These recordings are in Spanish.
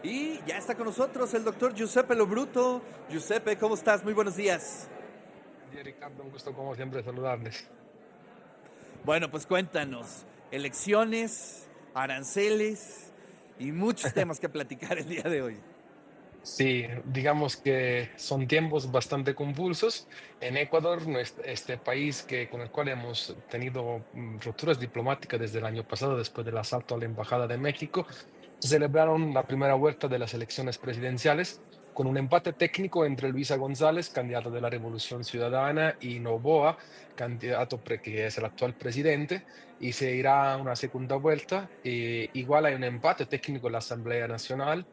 Y ya está con nosotros el doctor Giuseppe Lobruto. Giuseppe, ¿cómo estás? Muy buenos días. Buen día, Ricardo, un gusto como siempre saludarles. Bueno, pues cuéntanos. Elecciones, aranceles y muchos temas que platicar el día de hoy. Sí, digamos que son tiempos bastante convulsos. En Ecuador, este país con el cual hemos tenido rupturas diplomáticas desde el año pasado, después del asalto a la Embajada de México, se celebraron la primera vuelta de las elecciones presidenciales con un empate técnico entre Luisa González, candidato de la Revolución Ciudadana, y Noboa, que es el actual presidente, y se irá a una segunda vuelta. Igual hay un empate técnico en la Asamblea Nacional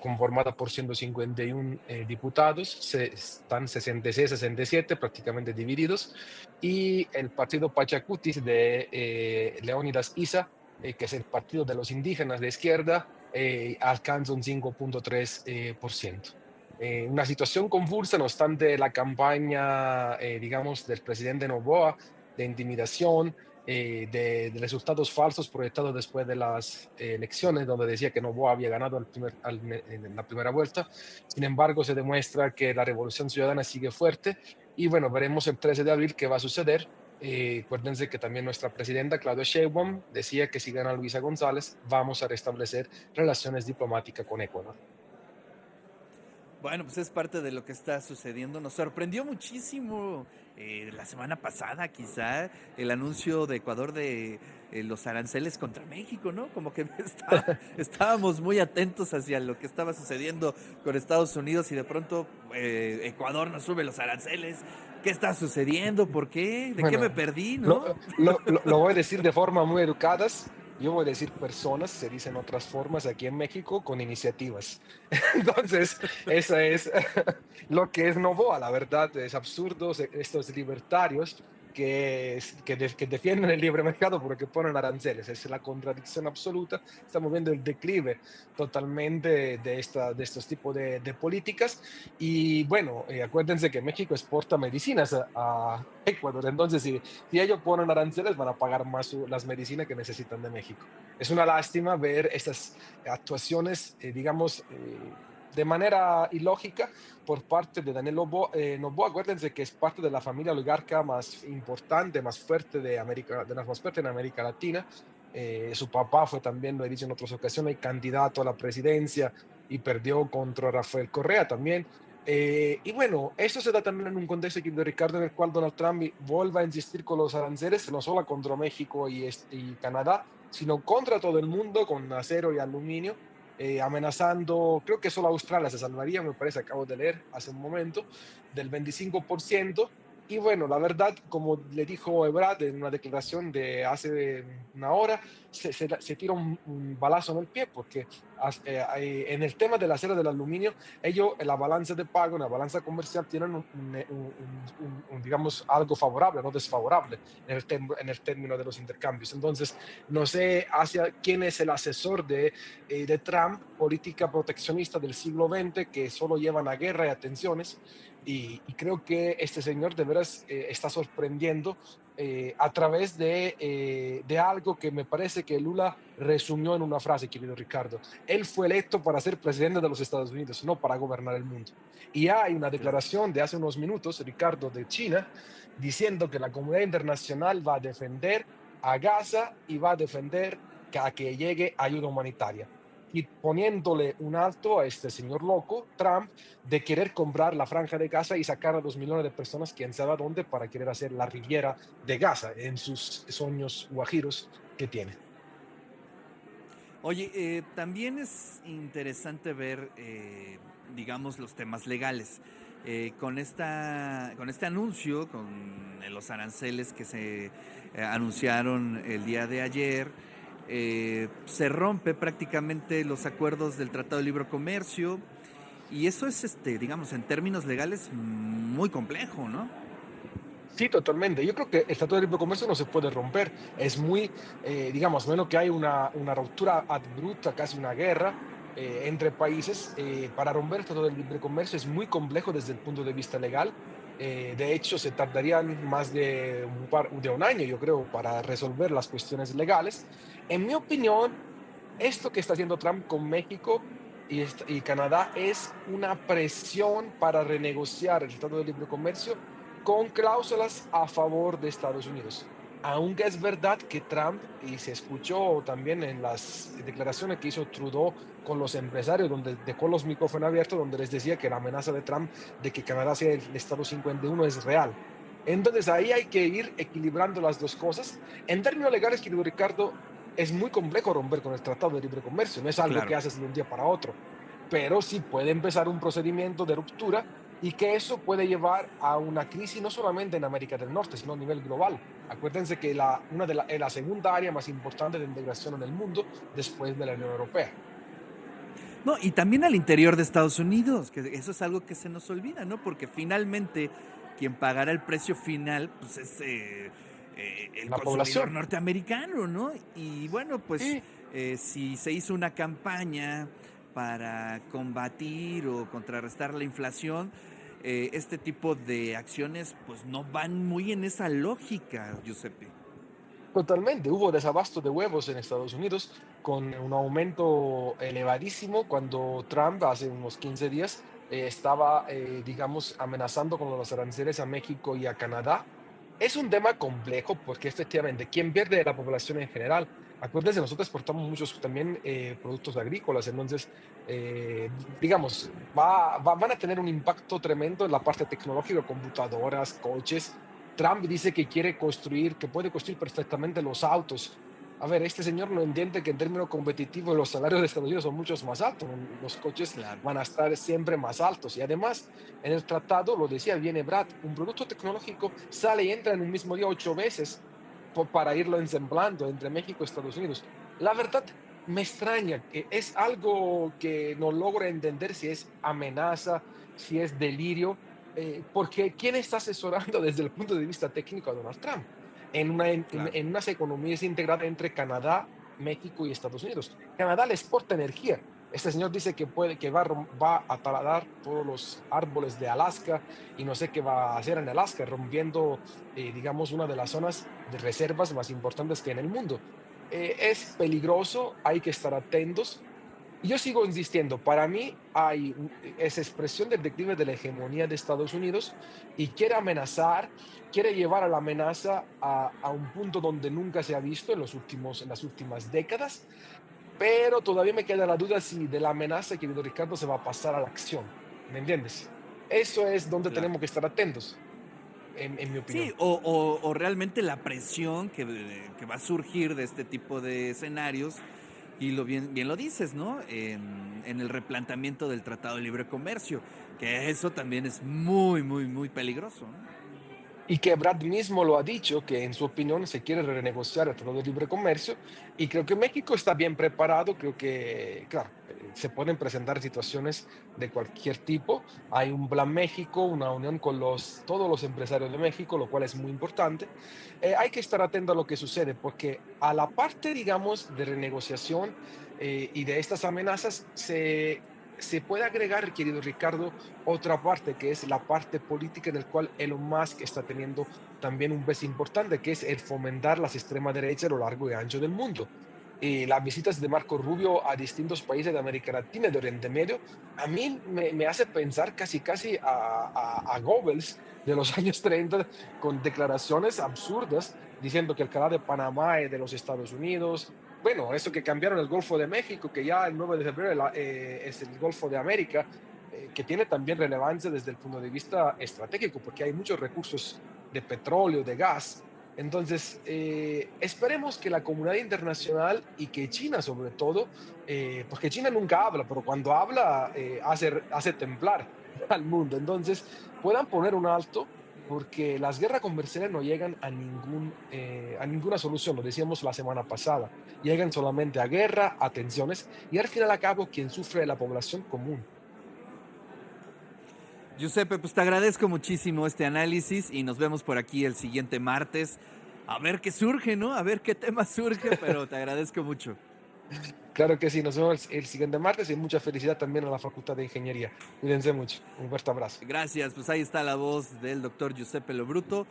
conformada por 151 diputados, están 66-67 prácticamente divididos, y el partido Pachacutis de Leónidas Issa, que es el partido de los indígenas de izquierda, alcanza un 5,3%. Una situación convulsa, no obstante la campaña, digamos, del presidente Noboa de intimidación, de resultados falsos proyectados después de las elecciones, donde decía que Noboa había ganado en la primera vuelta. Sin embargo, se demuestra que la Revolución Ciudadana sigue fuerte y bueno, veremos el 13 de abril qué va a suceder. Acuérdense que también nuestra presidenta Claudia Sheinbaum decía que si gana Luisa González, vamos a restablecer relaciones diplomáticas con Ecuador. Bueno, pues es parte de lo que está sucediendo. Nos sorprendió muchísimo la semana pasada, quizá, el anuncio de Ecuador de los aranceles contra México, ¿no? Como que estábamos muy atentos hacia lo que estaba sucediendo con Estados Unidos y de pronto Ecuador nos sube los aranceles. ¿Qué está sucediendo? ¿Por qué? ¿De qué me Bueno, perdí, lo, no? lo voy a decir de forma muy educada. Yo voy a decir personas, se dicen otras formas aquí en México, con iniciativas. Entonces, eso es lo que es Novoa, la verdad, es absurdo. Estos libertarios que defienden el libre mercado porque ponen aranceles, es la contradicción absoluta. Estamos viendo el declive totalmente de estos tipos de políticas. Y bueno, acuérdense que México exporta medicinas a Ecuador, entonces si ellos ponen aranceles van a pagar más las medicinas que necesitan de México. Es una lástima ver estas actuaciones, digamos, de manera ilógica por parte de Daniel Noboa. Acuérdense que es parte de la familia oligarca más importante, más fuerte de América, de las más fuertes en América Latina. Su papá fue también, lo he dicho en otras ocasiones, candidato a la presidencia y perdió contra Rafael Correa también. Y bueno, eso se da también en un contexto, de Ricardo, en el cual Donald Trump vuelve a insistir con los aranceles, no solo contra México y Canadá, sino contra todo el mundo, con acero y aluminio, amenazando, creo que solo Australia se salvaría, me parece, acabo de leer hace un momento, del 25%. Y bueno, la verdad, como le dijo Ebrard en una declaración de hace una hora, se tira un balazo en el pie, porque en el tema del acero y del aluminio, ellos, en la balanza de pago, en la balanza comercial, tienen digamos, algo favorable, no desfavorable en el término de los intercambios. Entonces, no sé hacia quién es el asesor de Trump, política proteccionista del siglo XX, que solo llevan a guerra y a tensiones. Y creo que este señor de veras está sorprendiendo a través de algo que me parece que Lula resumió en una frase, querido Ricardo. Él fue electo para ser presidente de los Estados Unidos, no para gobernar el mundo. Y hay una Claro. declaración de hace unos minutos, Ricardo, de China, diciendo que la comunidad internacional va a defender a Gaza y va a defender a que llegue ayuda humanitaria. Y poniéndole un alto a este señor loco, Trump, de querer comprar la franja de Gaza y sacar a 2 millones de personas, quién sabe a dónde, para querer hacer la Riviera de Gaza en sus sueños guajiros que tiene. Oye, también es interesante ver, digamos, los temas legales. Con este anuncio, con los aranceles que se anunciaron el día de ayer, se rompe prácticamente los acuerdos del Tratado de Libre Comercio y eso es, digamos, en términos legales muy complejo, ¿no? Sí, totalmente. Yo creo que el Tratado de Libre Comercio no se puede romper. Es muy, digamos, menos que hay una ruptura abrupta, casi una guerra entre países. Para romper el Tratado de Libre Comercio es muy complejo desde el punto de vista legal. De hecho, se tardarían más de un año, yo creo, para resolver las cuestiones legales. En mi opinión, esto que está haciendo Trump con México y Canadá es una presión para renegociar el Tratado de Libre Comercio con cláusulas a favor de Estados Unidos. Aunque es verdad que Trump, y se escuchó también en las declaraciones que hizo Trudeau con los empresarios, donde dejó los micrófonos abiertos, donde les decía que la amenaza de Trump de que Canadá sea el Estado 51 es real. Entonces ahí hay que ir equilibrando las dos cosas. En términos legales, querido Ricardo, es muy complejo romper con el Tratado de Libre Comercio, no es algo que Claro. haces de un día para otro, pero sí puede empezar un procedimiento de ruptura y que eso puede llevar a una crisis no solamente en América del Norte, sino a nivel global. Acuérdense que es la segunda área más importante de integración en el mundo después de la Unión Europea. No, y también al interior de Estados Unidos, que eso es algo que se nos olvida, ¿no? Porque finalmente quien pagará el precio final, pues es el La consumidor población. norteamericano, ¿no? Y bueno, pues Sí, si se hizo una campaña para combatir o contrarrestar la inflación, este tipo de acciones pues no van muy en esa lógica, Giuseppe. totalmente. Hubo desabasto de huevos en Estados Unidos con un aumento elevadísimo cuando Trump hace unos 15 días estaba, digamos, amenazando con los aranceles a México y a Canadá. Es un tema complejo porque efectivamente, ¿quién pierde de la población en general? Acuérdense, nosotros exportamos muchos también productos agrícolas, entonces, digamos, van a tener un impacto tremendo en la parte tecnológica, computadoras, coches. Trump dice que quiere construir, que puede construir perfectamente los autos. A ver, este señor no entiende que en términos competitivos los salarios de Estados Unidos son muchos más altos, los coches Claro. van a estar siempre más altos. Y además, en el tratado, lo decía bien Brad, un producto tecnológico sale y entra en un mismo día 8 veces para irlo ensamblando entre México y Estados Unidos. La verdad, me extraña, que es algo que no logro entender si es amenaza, si es delirio, porque ¿quién está asesorando desde el punto de vista técnico a Donald Trump? Claro. En unas economías integradas entre Canadá, México y Estados Unidos. Canadá le exporta energía. Este señor dice que va a talar todos los árboles de Alaska y no sé qué va a hacer en Alaska, rompiendo, digamos, una de las zonas de reservas más importantes que hay en el mundo. Es peligroso, hay que estar atentos. Y yo sigo insistiendo, para mí es expresión del declive de la hegemonía de Estados Unidos y quiere amenazar, quiere llevar a la amenaza a un punto donde nunca se ha visto en las últimas décadas, pero todavía me queda la duda si de la amenaza, querido Ricardo, se va a pasar a la acción. ¿Me entiendes? Eso es donde Claro. tenemos que estar atentos, en mi Sí, opinión. o realmente la presión que va a surgir de este tipo de escenarios, y bien lo dices, ¿no? En el replanteamiento del Tratado de Libre Comercio, que eso también es muy, muy, muy peligroso, ¿no? Y que Brad mismo lo ha dicho, que en su opinión se quiere renegociar el Tratado de Libre Comercio, y creo que México está bien preparado, creo que, claro, se pueden presentar situaciones de cualquier tipo. Hay un Plan México, una unión con todos los empresarios de México, lo cual es muy importante. Hay que estar atento a lo que sucede, porque a la parte, digamos, de renegociación y de estas amenazas, se puede agregar, querido Ricardo, otra parte que es la parte política en la cual Elon Musk está teniendo también un peso importante, que es el fomentar las extrema derecha a lo largo y ancho del mundo. Y las visitas de Marco Rubio a distintos países de América Latina y de Oriente Medio, a mí me hace pensar casi casi a Goebbels de los años 30 con declaraciones absurdas diciendo que el canal de Panamá es de los Estados Unidos. Bueno, eso que cambiaron el Golfo de México, que ya el 9 de febrero es el Golfo de América, que tiene también relevancia desde el punto de vista estratégico, porque hay muchos recursos de petróleo, de gas. Entonces, esperemos que la comunidad internacional y que China sobre todo, porque China nunca habla, pero cuando habla hace temblar al mundo. Entonces, puedan poner un alto porque las guerras comerciales no llegan a ninguna solución, lo decíamos la semana pasada, llegan solamente a guerra, a tensiones y al final a cabo quien sufre es la población común. Giuseppe, pues te agradezco muchísimo este análisis y nos vemos por aquí el siguiente martes. A ver qué surge, ¿no? A ver qué tema surge, pero te agradezco mucho. Claro que sí, nos vemos el siguiente martes y mucha felicidad también a la Facultad de Ingeniería. Cuídense mucho. Un fuerte abrazo. Gracias, pues ahí está la voz del doctor Giuseppe Lobruto.